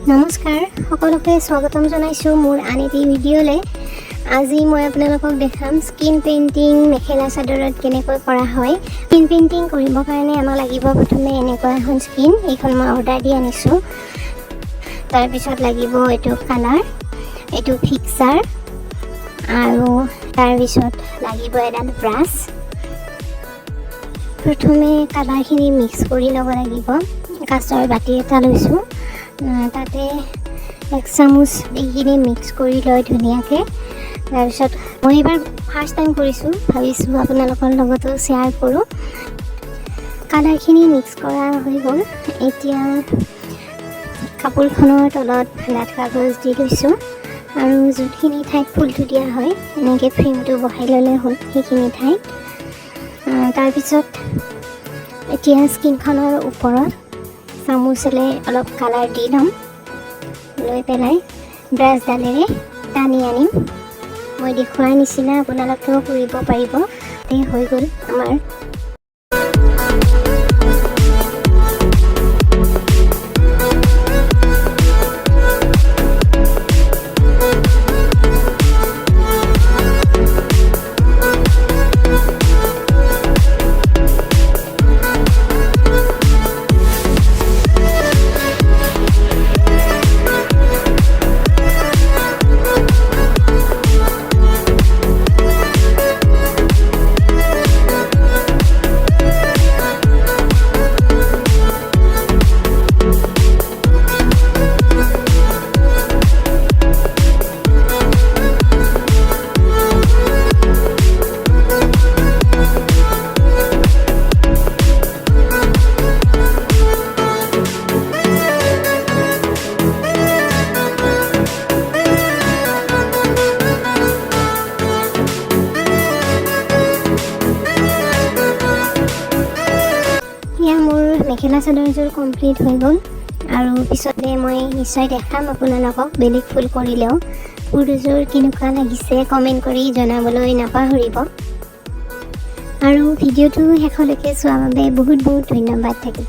নমস্কাৰ সকলোকে স্বাগতম জনাইছোঁ মোৰ আন এটি ভিডিঅ'লৈ। আজি মই আপোনালোকক দেখাম স্কিন পেইণ্টিং মেখেলা চাদৰত কেনেকৈ কৰা হয়। স্কিন পেইণ্টিং কৰিবৰ কাৰণে আমাক লাগিব প্ৰথমে এনেকুৱা এখন স্কিন, এইখন মই অৰ্ডাৰ দি আনিছোঁ। তাৰপিছত লাগিব এইটো কালাৰ, এইটো ফিক্সাৰ, আৰু তাৰপিছত লাগিব এডাল ব্ৰাছ। প্ৰথমে কালাৰখিনি মিক্স কৰি ল'ব লাগিব। কাঁচৰ বাতি এটা লৈছোঁ, তাতে 1 চামুচ এইখিনি মিক্স কৰি লৈ ধুনীয়াকৈ। তাৰপিছত মই এইবাৰ ফাৰ্ষ্ট টাইম কৰিছোঁ, ভাবিছোঁ আপোনালোকৰ লগতো শ্বেয়াৰ কৰোঁ। কালাৰখিনি মিক্স কৰা হৈ গ'ল। এতিয়া কাপোৰখনৰ তলত ডাঠ কাগজ দি লৈছোঁ, আৰু যোনখিনি ঠাইত ফুলটো দিয়া হয় এনেকৈ ফ্ৰেমটো বহাই ল'লে হ'ল সেইখিনি ঠাইত। তাৰপিছত এতিয়া স্কিনখনৰ ওপৰত চামুচেৰে অলপ কালাৰ দি ল'ম, লৈ পেলাই ব্ৰাছডালেৰে টানি আনিম। মই দেখুৱাৰ নিচিনা আপোনালোকেও কৰিব পাৰিব। হৈ গ'ল আমাৰ মেখেলা চাদৰযোৰ কমপ্লিট হৈ গ'ল। আৰু পিছতে মই নিশ্চয় দেখাম আপোনালোকক বেলেগ ফুল কৰিলেও। ফুলযোৰ কেনেকুৱা লাগিছে কমেণ্ট কৰি জনাবলৈ নাপাহৰিব। আৰু ভিডিঅ'টো শেষলৈকে চোৱাৰ বাবে বহুত ধন্যবাদ থাকিল।